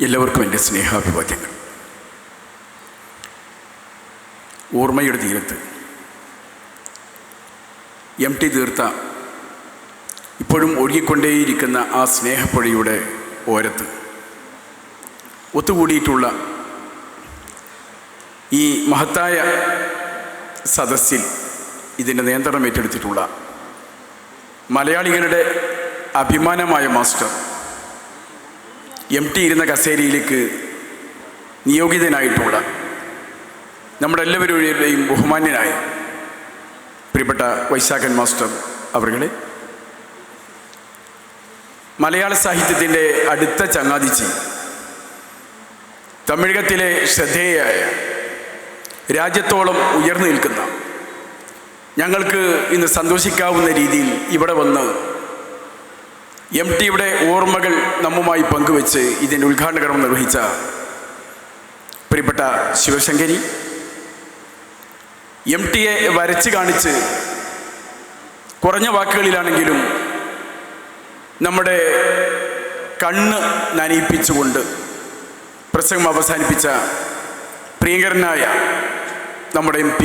എല്ലാവർക്കും എൻ്റെ സ്നേഹാഭിവാദ്യങ്ങൾ. ഓർമ്മയുടെ തീരത്ത് MT തീർത്ത ഇപ്പോഴും ഒഴുകിക്കൊണ്ടേയിരിക്കുന്ന ആ സ്നേഹപ്പുഴയുടെ ഓരത്ത് ഒത്തുകൂടിയിട്ടുള്ള ഈ മഹത്തായ സദസ്സിൽ ഇതിൻ്റെ നിയന്ത്രണം ഏറ്റെടുത്തിട്ടുള്ള മലയാളികളുടെ അഭിമാനമായ മാസ്റ്റർ MT ഇരുന്ന കസേരയിലേക്ക് നിയോഗിതനായിട്ടുള്ള നമ്മുടെ എല്ലാവരുടെയും ബഹുമാന്യനായ പ്രിയപ്പെട്ട വൈശാഖൻ മാസ്റ്റർ അവരുടെ മലയാള സാഹിത്യത്തിൻ്റെ അടുത്ത ചങ്ങാതിച്ചി, തമിഴകത്തിലെ ശ്രദ്ധേയയായ, രാജ്യത്തോളം ഉയർന്നു നിൽക്കുന്ന, ഞങ്ങൾക്ക് ഇന്ന് സന്തോഷിക്കാവുന്ന രീതിയിൽ ഇവിടെ വന്ന് MTയുടെ ഓർമ്മകൾ നമ്മുമായി പങ്കുവെച്ച് ഇതിൻ്റെ ഉദ്ഘാടന കർമ്മം നിർവഹിച്ച പ്രിയപ്പെട്ട ശിവശങ്കരി, MTയെ വരച്ച് കാണിച്ച് കുറഞ്ഞ വാക്കുകളിലാണെങ്കിലും നമ്മുടെ കണ്ണ് നനയിപ്പിച്ചുകൊണ്ട് പ്രസംഗം അവസാനിപ്പിച്ച പ്രിയങ്കരനായ നമ്മുടെ MP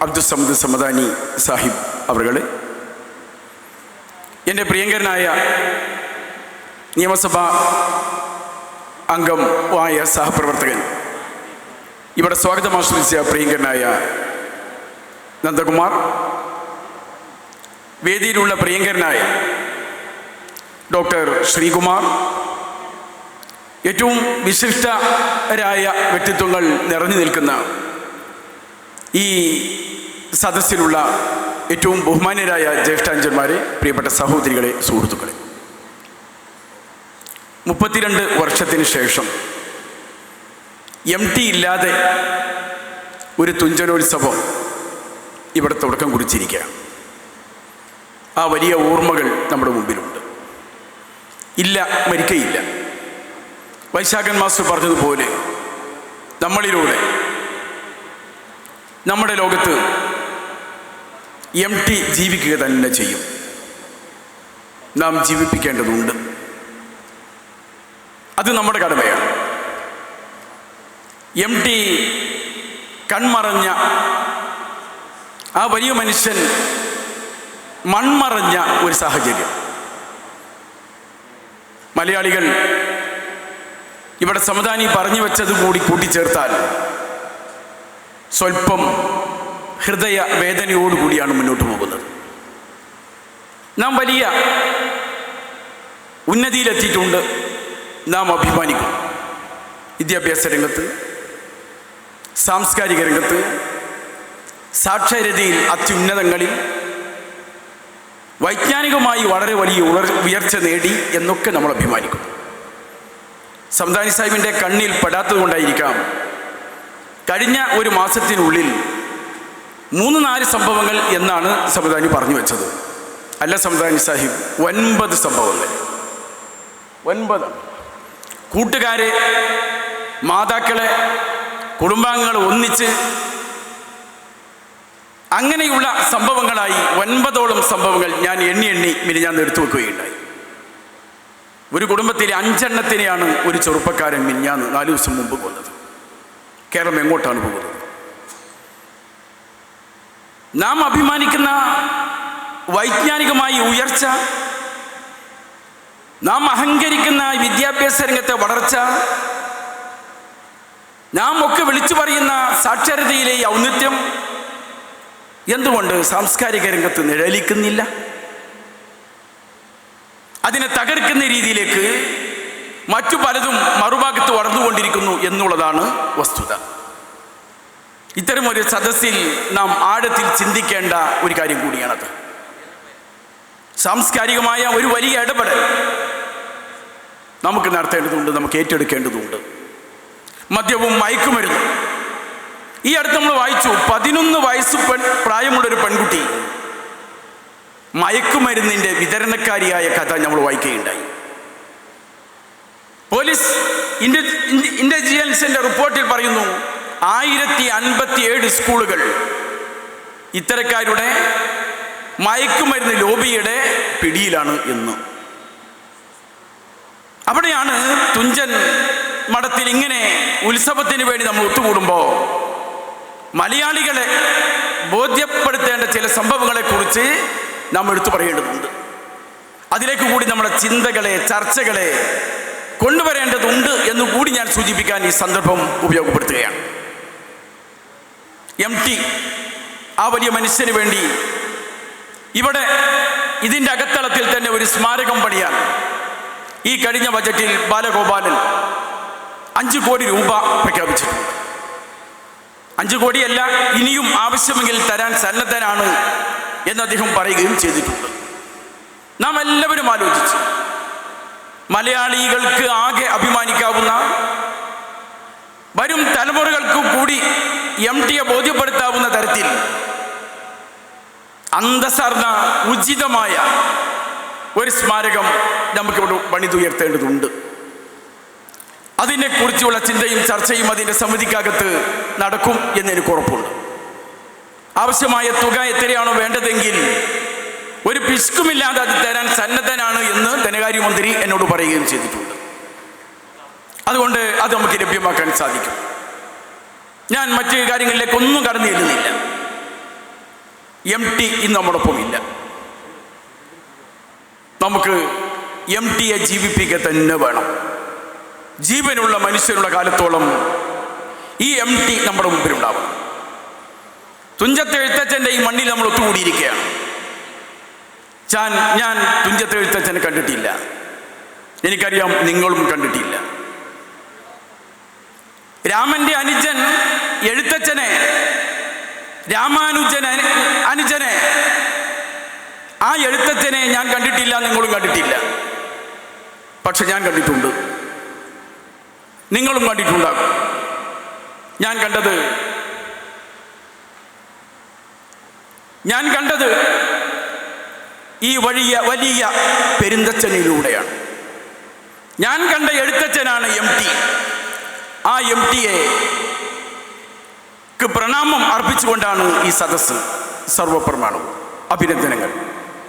അബ്ദുസമദ് സമദാനി സാഹിബ് അവരുടെ, എൻ്റെ പ്രിയങ്കരനായ നിയമസഭാ അംഗമായ സഹപ്രവർത്തകൻ, ഇവിടെ സ്വാഗതം ആശംസിച്ച പ്രിയങ്കരനായ നന്ദകുമാർ, വേദിയിലുള്ള പ്രിയങ്കരനായ ഡോക്ടർ ശ്രീകുമാർ, ഏറ്റവും വിശിഷ്ടരായ വ്യക്തിത്വങ്ങൾ നിറഞ്ഞു നിൽക്കുന്ന ഈ സദസ്സിലുള്ള ഏറ്റവും ബഹുമാന്യരായ ജ്യേഷ്ഠാഞ്ചന്മാരെ, പ്രിയപ്പെട്ട സഹോദരികളെ, സുഹൃത്തുക്കളെ, 32 വർഷത്തിന് ശേഷം MT ഇല്ലാതെ ഒരു തുഞ്ചനോത്സവം ഇവിടെ തുടക്കം കുറിച്ചിരിക്കുക. ആ വലിയ ഓർമ്മകൾ നമ്മുടെ മുമ്പിലുണ്ട്. ഇല്ല, മരിക്കയില്ല. വൈശാഖൻ മാസ്റ്റർ പറഞ്ഞതുപോലെ നമ്മളിലൂടെ നമ്മുടെ ലോകത്ത് MT ജീവിക്കുക തന്നെ ചെയ്യും. നാം ജീവിപ്പിക്കേണ്ടതുണ്ട്. അത് നമ്മുടെ കടമയാണ്. MT കൺമറഞ്ഞ ആ വലിയ മനുഷ്യൻ മൺമറഞ്ഞ ഒരു സാഹചര്യം മലയാളികൾ ഇവിടെ സമദാനി പറഞ്ഞു വെച്ചത് കൂടി കൂട്ടിച്ചേർത്താൽ സ്വല്പം ഹൃദയ വേദനയോടുകൂടിയാണ് മുന്നോട്ട് പോകുന്നത്. നാം വലിയ ഉന്നതിയിലെത്തിയിട്ടുണ്ട്. നാം അഭിമാനിക്കും. വിദ്യാഭ്യാസ രംഗത്ത്, സാംസ്കാരിക രംഗത്ത്, സാക്ഷരതയിൽ അത്യുന്നതങ്ങളിൽ, വൈജ്ഞാനികമായി വളരെ വലിയ ഉയർച്ച നേടി എന്നൊക്കെ നമ്മൾ അഭിമാനിക്കും. സമദാനി സാഹിബിൻ്റെ കണ്ണിൽ പെടാത്തത് കൊണ്ടായിരിക്കാം കഴിഞ്ഞ ഒരു മാസത്തിനുള്ളിൽ 3-4 സംഭവങ്ങൾ എന്നാണ് സമദാനി പറഞ്ഞു വെച്ചത്. അല്ല സമദാനി സാഹിബ്, 9 സംഭവങ്ങൾ. 9 കൂട്ടുകാരെ, മാതാക്കളെ, കുടുംബാംഗങ്ങൾ ഒന്നിച്ച് അങ്ങനെയുള്ള സംഭവങ്ങളായി 9ഓളം സംഭവങ്ങൾ ഞാൻ എണ്ണി ഞാൻ എടുത്തു വെക്കുകയുണ്ടായി. ഒരു കുടുംബത്തിലെ 5 എണ്ണത്തിനെയാണ് ഒരു ചെറുപ്പക്കാരൻ മിനിഞ്ഞാന്ന് 4 ദിവസം മുമ്പ് കൊന്നത്. കേരളം എങ്ങോട്ടാണ് പോകുന്നത്? നാം അഭിമാനിക്കുന്ന വൈജ്ഞാനികമായ ഉയർച്ച, നാം അഹങ്കരിക്കുന്ന വിദ്യാഭ്യാസ രംഗത്തെ വളർച്ച, നാം ഒക്കെ വിളിച്ചു പറയുന്ന സാക്ഷരതയിലെ ഔന്നത്യം എന്തുകൊണ്ട് സാംസ്കാരിക രംഗത്ത് നിഴലിക്കുന്നില്ല? അതിനെ തകർക്കുന്ന രീതിയിലേക്ക് മറ്റു പലതും മറുഭാഗത്ത് വളർന്നുകൊണ്ടിരിക്കുന്നു എന്നുള്ളതാണ് വസ്തുത. ഇത്തരമൊരു സദസ്സിൽ നാം ആഴത്തിൽ ചിന്തിക്കേണ്ട ഒരു കാര്യം കൂടിയാണത്. സാംസ്കാരികമായ ഒരു വലിയ ഇടപെടൽ നമുക്ക് നടത്തേണ്ടതുണ്ട്, നമുക്ക് ഏറ്റെടുക്കേണ്ടതുണ്ട്. മദ്യവും മയക്കുമരുന്നും. ഈ അടുത്ത് നമ്മൾ വായിച്ചു, 11 വയസ്സ് പ്രായമുള്ളൊരു പെൺകുട്ടി മയക്കുമരുന്നിൻ്റെ വിതരണക്കാരിയായ കഥ നമ്മൾ വായിക്കുകയുണ്ടായി. പോലീസ് ഇന്റലിജൻസിന്റെ റിപ്പോർട്ടിൽ പറയുന്നു 1057 സ്കൂളുകൾ ഇത്തരക്കാരുടെ മയക്കുമരുന്ന് ലോബിയുടെ പിടിയിലാണ് എന്ന്. അവിടെയാണ് തുഞ്ചൻ മഠത്തിൽ ഇങ്ങനെ ഉത്സവത്തിന് വേണ്ടി നമ്മൾ ഒത്തുകൂടുമ്പോൾ മലയാളികളെ ബോധ്യപ്പെടുത്തേണ്ട ചില സംഭവങ്ങളെക്കുറിച്ച് നാം എടുത്തു പറയേണ്ടതുണ്ട്. അതിലേക്ക് കൂടി നമ്മുടെ ചിന്തകളെ, ചർച്ചകളെ കൊണ്ടുവരേണ്ടതുണ്ട് എന്നുകൂടി ഞാൻ സൂചിപ്പിക്കാൻ ഈ സന്ദർഭം ഉപയോഗപ്പെടുത്തുകയാണ്. MT ആ വലിയ മനുഷ്യന് വേണ്ടി ഇവിടെ ഇതിൻ്റെ അകത്തളത്തിൽ തന്നെ ഒരു സ്മാരകം പണിയാൻ ഈ കഴിഞ്ഞ ബജറ്റിൽ ബാലഗോപാലൻ 5 കോടി രൂപ പ്രഖ്യാപിച്ചിട്ടുണ്ട്. 5 കോടിയല്ല, ഇനിയും ആവശ്യമെങ്കിൽ തരാൻ സന്നദ്ധനാണ് എന്ന് അദ്ദേഹം പറയുകയും ചെയ്തിട്ടുണ്ട്. നാം എല്ലാവരും ആലോചിച്ച് മലയാളികൾക്ക് ആകെ അഭിമാനിക്കാവുന്ന, വരും തലമുറകൾക്ക് കൂടി MTയെ ബോധ്യപ്പെടുത്താവുന്ന തരത്തിൽ അന്തസ്സാർന്ന ഉചിതമായ ഒരു സ്മാരകം നമുക്കിവിടെ പണിതുയർത്തേണ്ടതുണ്ട്. അതിനെക്കുറിച്ചുള്ള ചിന്തയും ചർച്ചയും അതിൻ്റെ സമിതിക്കകത്ത് നടക്കും എന്നെനിക്ക് ഉറപ്പുണ്ട്. ആവശ്യമായ തുക എത്രയാണോ വേണ്ടതെങ്കിൽ ഒരു പിശുക്കുമില്ലാതെ അത് തരാൻ സന്നദ്ധനാണ് എന്ന് ധനകാര്യമന്ത്രി എന്നോട് പറയുകയും ചെയ്തിട്ടുണ്ട്. അതുകൊണ്ട് അത് നമുക്ക് ലഭ്യമാക്കാൻ സാധിക്കും. ഞാൻ മറ്റ് കാര്യങ്ങളിലേക്കൊന്നും കടന്നു ചെല്ലുന്നില്ല. MT ഇന്ന് നമ്മോടൊപ്പം ഇല്ല. നമുക്ക് MTയെ ജീവിപ്പിക്കുക തന്നെ വേണം. ജീവനുള്ള മനുഷ്യനുള്ള കാലത്തോളം ഈ MT നമ്മുടെ മുമ്പിലുണ്ടാവും. തുഞ്ചത്ത് എഴുത്തച്ഛൻ്റെ ഈ മണ്ണിൽ നമ്മൾ ഒത്തുകൂടിയിരിക്കുകയാണ്. ഞാൻ തുഞ്ചത്ത് എഴുത്തച്ഛനെ കണ്ടിട്ടില്ല. എനിക്കറിയാം, നിങ്ങളും കണ്ടിട്ടില്ല. രാമൻ്റെ അനുജൻ എഴുത്തച്ഛനെ, അനുജനെ, ആ എഴുത്തച്ഛനെ ഞാൻ കണ്ടിട്ടില്ല, നിങ്ങളും കണ്ടിട്ടില്ല. പക്ഷെ ഞാൻ കണ്ടിട്ടുണ്ട്, നിങ്ങളും കണ്ടിട്ടുണ്ടാകും. ഞാൻ കണ്ടത് ഈ വലിയ പെരുന്തച്ഛനിലൂടെയാണ്. ഞാൻ കണ്ട എഴുത്തച്ഛനാണ് MT. ആ MTയെ പ്രണാമം അർപ്പിച്ചുകൊണ്ടാണ് ഈ സദസ്സ്. സർവപ്രമാണവും അഭിനന്ദനങ്ങൾ.